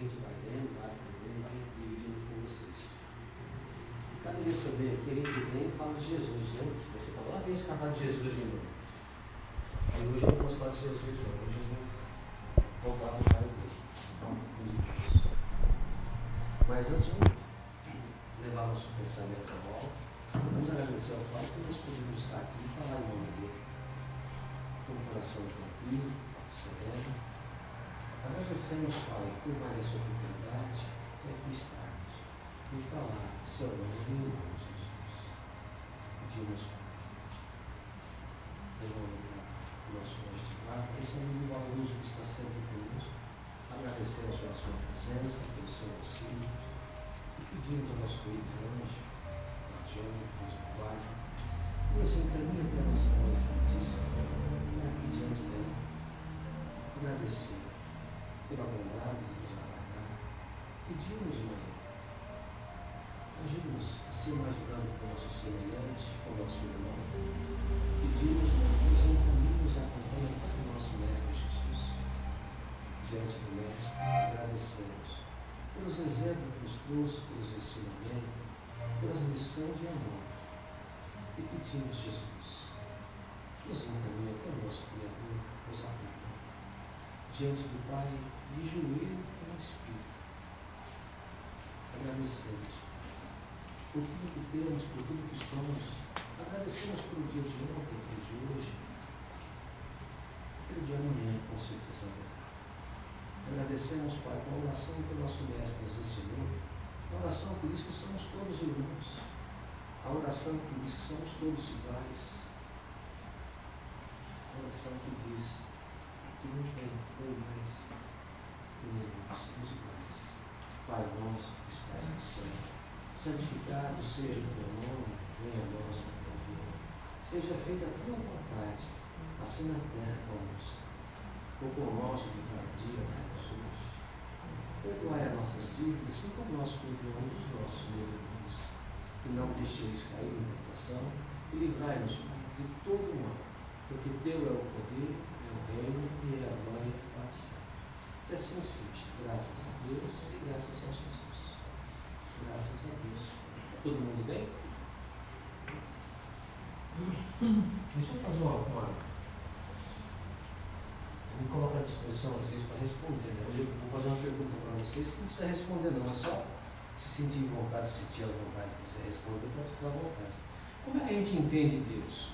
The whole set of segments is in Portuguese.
gente vai lendo, vai aprendendo, vai dividindo com vocês. Cada vez que eu venho aqui, a gente vem e fala de Jesus, né? Aí você fala, vem esse cantar de Jesus de novo. Aí hoje eu não posso falar de Jesus, não. Hoje eu vou voltar para o Pai dele. Então, mas antes de levar nosso pensamento à volta, vamos agradecer ao Pai por nós podermos estar aqui e falar em nome dele. Com o coração tranquilo, sereno. Agradecemos, Pai, por mais essa oportunidade de aqui estarmos e falar seu nome em nome de Jesus. Pedimos, pelo nome do nosso noite Pai, recebendo o valoroso que está sempre conosco. Agradecemos pela sua presença, pelo seu auxílio e pedimos ao nosso querido anjo, guardião, nos guarde, e nos encaminhe pela nossa Mãe Santíssima, aqui diante dela. Agradecer pela bondade de nos aguardar. Pedimos, Mãe, ajude-nos a ser mais branco com o nosso semelhante, com o nosso irmão. Pedimos, Mãe, que nos encaminhe e acompanhe para o nosso Mestre Jesus. Diante do Mestre, agradecemos pelos exemplos que nos trouxe, pelos ensinamentos, pelas lições de amor. E pedimos, Jesus, nos encaminhe até o nosso Criador, nos ajude. Diante do Pai, de joelho com o Espírito. Agradecemos por tudo que temos, por tudo que somos. Agradecemos pelo dia de ontem, pelo dia de hoje, pelo dia de amanhã, com certeza. Agradecemos, Pai, com a oração que o nosso Mestre nos ensinou. A oração que diz que somos todos irmãos. A oração que diz que somos todos iguais. A oração que diz que não tem mais inimigos, somos iguais. Pai nosso que estás no céu, santificado seja o teu nome, venha a nós o teu reino. Seja feita a tua vontade, assim na terra como no céu. O pão nosso de cada dia dá-nos hoje. Perdoai as nossas dívidas, assim como nós perdoamos os nossos devedores. E não deixeis cair em tentação, e livrai-nos de todo o mal, porque teu é o poder, o reino e a glória para sempre. Que assim seja, graças a Deus e graças a Jesus. Graças a Deus. Todo mundo bem? Deixa eu fazer uma me coloco à disposição às vezes para responder. Né? Hoje eu vou fazer uma pergunta para vocês, não precisa responder não, é só se sentir vontade, se sentir a vontade, quiser responder, pode ficar à vontade. Como é que a gente entende Deus?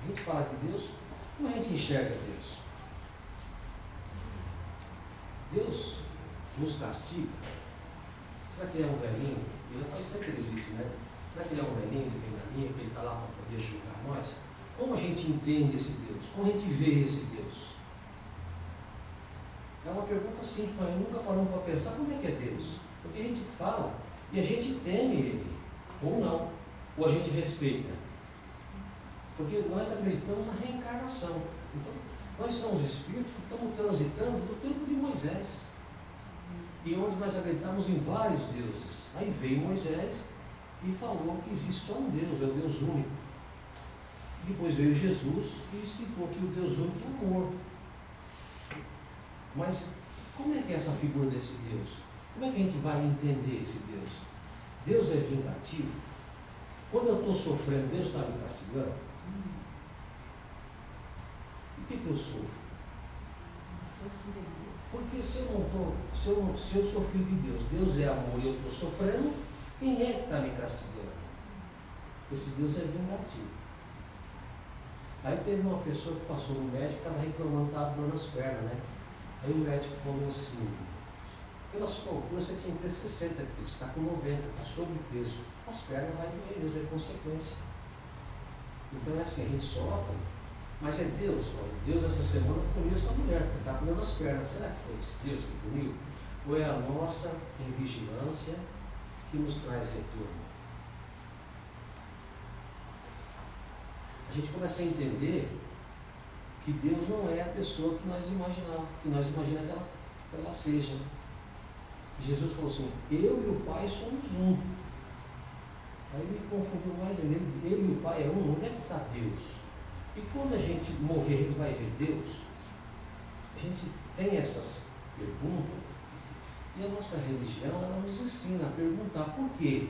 A gente fala de Deus, como a gente enxerga Deus? Deus nos castiga? Será que ele é um velhinho? E já faz tempo que ele existe, né? Será que ele é um velhinho de vendaninha, que ele está lá para poder julgar nós? Como a gente entende esse Deus? Como a gente vê esse Deus? É uma pergunta simples, mas nunca paramos para pensar como é que é Deus. Porque a gente fala e a gente teme Ele, ou não, ou a gente respeita. Porque nós acreditamos na reencarnação. Então, nós somos espíritos que estamos transitando do tempo de Moisés. E onde nós acreditamos em vários deuses. Aí veio Moisés e falou que existe só um Deus, é o Deus único. Depois veio Jesus e explicou que o Deus único é amor. Mas como é que é essa figura desse Deus? Como é que a gente vai entender esse Deus? Deus é vingativo? Quando eu estou sofrendo, Deus está me castigando? Por que eu sofro? Porque se eu sofri de Deus, Deus é amor e eu estou sofrendo, quem é que está me castigando? Esse Deus é vingativo. Aí teve uma pessoa que passou no médico e estava reclamando que estava dando as pernas, né? Aí o médico falou assim, pela sua altura você tinha que ter 60 quilos, você está com 90, está sobrepeso. As pernas vai doer mesmo, é consequência. Então é assim, a gente sofre, mas é Deus. Olha, Deus essa semana puniu essa mulher, porque está comendo as pernas. Será que foi Deus que puniu? Ou é a nossa invigilância que nos traz retorno? A gente começa a entender que Deus não é a pessoa que nós imaginamos, que ela seja. Jesus falou assim, eu e o Pai somos um. Aí me confundiu mais ainda, ele e o Pai é um, onde é que está Deus? E quando a gente morrer, a gente vai ver Deus? A gente tem essas perguntas E a nossa religião, ela nos ensina a perguntar por quê?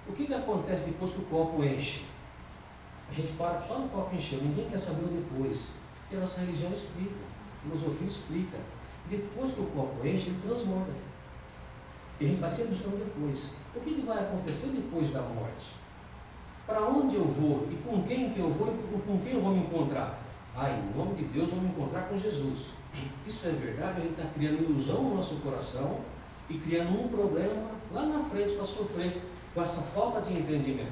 O que acontece depois que o copo enche? A gente para só no copo encher, ninguém quer saber o depois. E a nossa religião explica, a filosofia explica. Depois que o copo enche, ele transborda. E a gente vai sempre buscando depois. O que vai acontecer depois da morte? Para onde eu vou? E com quem que eu vou? E com quem eu vou me encontrar? Em nome de Deus, eu vou me encontrar com Jesus. Isso é verdade, a gente está criando ilusão no nosso coração e criando um problema lá na frente para sofrer com essa falta de entendimento.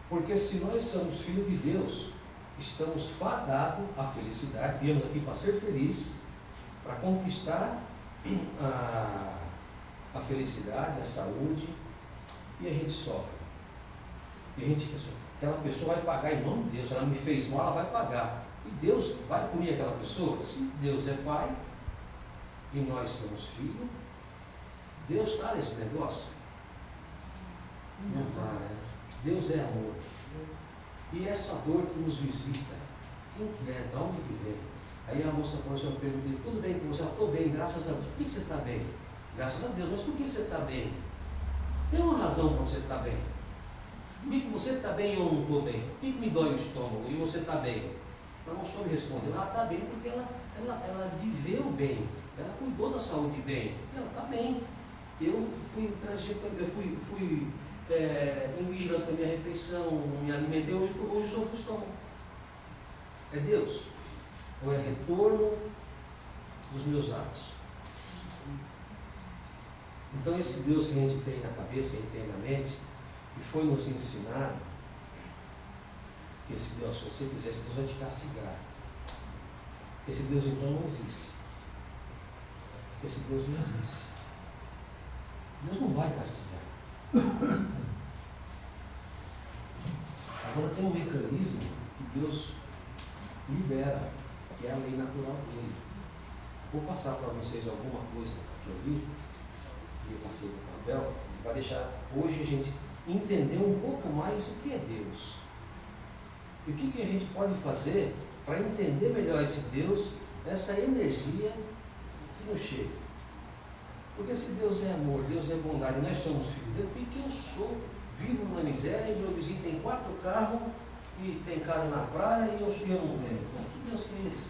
Porque se nós somos filhos de Deus, estamos fadados à felicidade, viemos aqui para ser felizes, para conquistar a felicidade, a saúde, e a gente sofre. E a gente, aquela pessoa vai pagar em nome de Deus, ela me fez mal, ela vai pagar. E Deus vai punir aquela pessoa? Se Deus é pai e nós somos filhos, Deus está nesse negócio? Não está, né? Deus é amor. E essa dor que nos visita, quem que é? De onde que vem? Aí a moça falou assim, eu perguntei, tudo bem com você? Ela, estou bem, graças a Deus. Por que você está bem? Graças a Deus, mas por que você está bem? Tem uma razão para você estar bem. Por que você está bem e eu não estou bem? Por que me dói o estômago e você está bem? Ela não soube responder. Ela está bem porque ela viveu bem. Ela cuidou da saúde bem. Ela está bem. Eu fui vigilante da minha refeição, me alimentei, hoje sou com o estômago. É Deus? Ou é retorno dos meus atos? Então esse Deus que a gente tem na cabeça, que a gente tem na mente, que foi nos ensinado, que esse Deus, se você fizer, esse Deus vai te castigar. Esse Deus então não existe. Esse Deus não existe. Deus não vai castigar. Agora tem um mecanismo que Deus libera, que é a lei natural dele. Vou passar para vocês alguma coisa que eu vi, que eu passei no papel, para deixar hoje a gente entender um pouco mais o que é Deus. E o que a gente pode fazer para entender melhor esse Deus, essa energia que nos chega. Porque se Deus é amor, Deus é bondade, nós somos filhos dele, por que eu sou? Vivo na miséria e meu vizinho tem 4 carros e tem casa na praia e eu não tenho. Que Deus que é esse?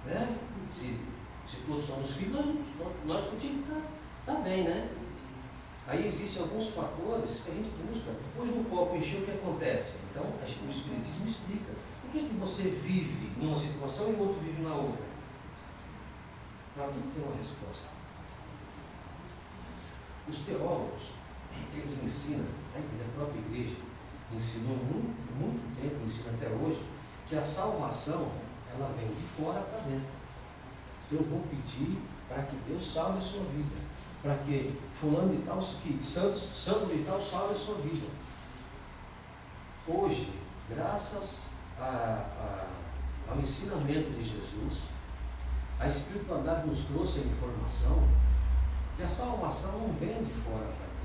Né? Se todos somos filhos, nós podíamos estar bem, né? Aí existem alguns fatores que a gente busca. Depois no copo encher, o que acontece? Então, o Espiritismo explica. Por que você vive numa situação e o outro vive na outra? Para tudo tem uma resposta. Os teólogos, eles ensinam, a própria igreja ensinou muito tempo, ensina até hoje, que a salvação, ela vem de fora para dentro. Eu vou pedir para que Deus salve a sua vida, para que fulano de tal, que santo de tal salve a sua vida. Hoje, graças ao ensinamento de Jesus, a espiritualidade nos trouxe a informação que a salvação não vem de fora para dentro.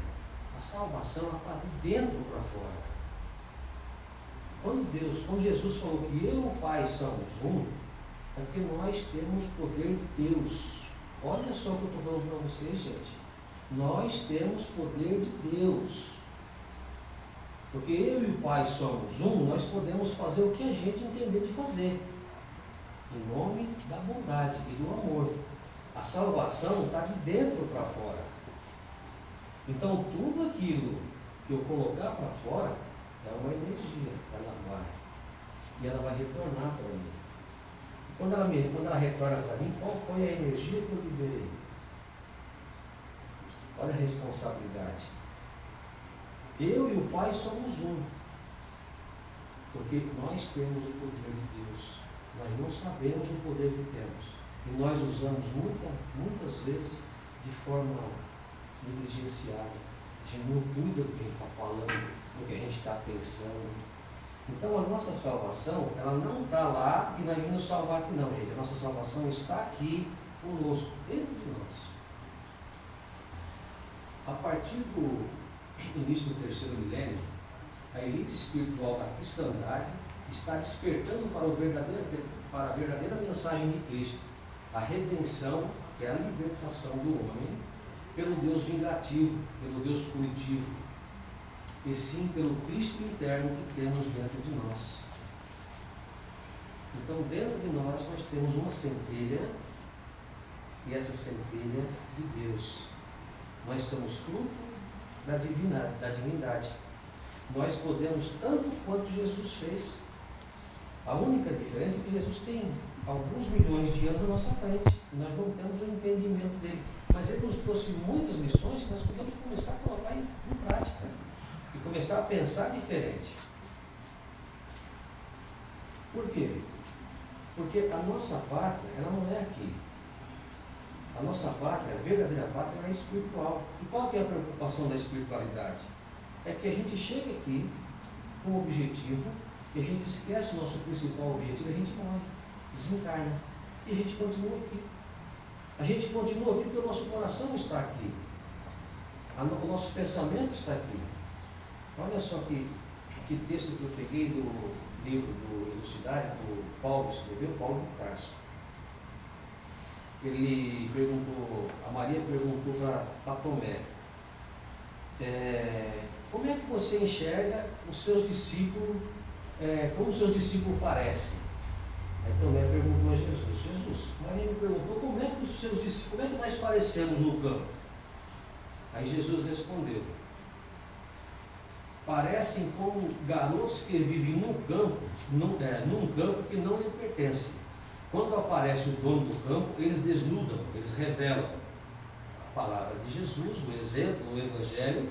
A salvação está de dentro para fora. Quando Jesus falou que eu e o Pai somos um, é porque nós temos poder de Deus. Olha só o que eu estou falando para vocês, gente. Nós temos poder de Deus. Porque eu e o Pai somos um, nós podemos fazer o que a gente entender de fazer. Em nome da bondade e do amor. A salvação está de dentro para fora. Então tudo aquilo que eu colocar para fora é uma energia, ela vai. E ela vai retornar para mim. E quando ela retorna para mim, qual foi a energia que eu liberei? Olha a responsabilidade. Eu e o Pai somos um. Porque nós temos o poder de Deus. Nós não sabemos o poder que temos. E nós usamos muitas vezes de forma negligenciada. A gente não cuida do que a gente está falando, do que a gente está pensando. Então a nossa salvação, ela não está lá e vai vir nos salvar aqui não, gente. A nossa salvação está aqui conosco, dentro de nós. A partir do início do 3º milênio, a elite espiritual da cristandade está despertando para a verdadeira mensagem de Cristo. a redenção, que é a libertação do homem, pelo Deus vingativo, pelo Deus punitivo, e sim pelo Cristo interno que temos dentro de nós. Então, dentro de nós temos uma centelha, e essa centelha de Deus. Nós somos fruto da divindade. Nós podemos tanto quanto Jesus fez. A única diferença é que Jesus tem alguns milhões de anos na nossa frente. E nós não temos o entendimento dele. Mas ele nos trouxe muitas lições que nós podemos começar a colocar em prática. E começar a pensar diferente. Por quê? Porque a nossa pátria, ela não é aqui. A nossa pátria, a verdadeira pátria, ela é espiritual. E qual que é a preocupação da espiritualidade? É que a gente chega aqui com um objetivo, e a gente esquece o nosso principal objetivo, e a gente morre, desencarna. E a gente continua aqui. A gente continua aqui porque o nosso coração está aqui. O nosso pensamento está aqui. Olha só que texto que eu peguei do livro do Elucidade, do Paulo escreveu, Paulo de Tarso. Ele perguntou, a Maria perguntou para Tomé, como é que você enxerga os seus discípulos, como os seus discípulos parecem? Aí Tomé perguntou a Jesus, Maria me perguntou, como é que os seus discípulos, como é que nós parecemos no campo? Aí Jesus respondeu, parecem como garotos que vivem num campo que não lhe pertence. Quando aparece o dono do campo, eles desnudam, eles revelam a palavra de Jesus, o exemplo, o Evangelho,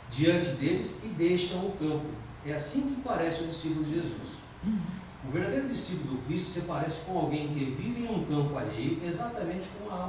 diante deles e deixam o campo. É assim que parece o discípulo de Jesus. O verdadeiro discípulo do Cristo se parece com alguém que vive em um campo alheio, exatamente como a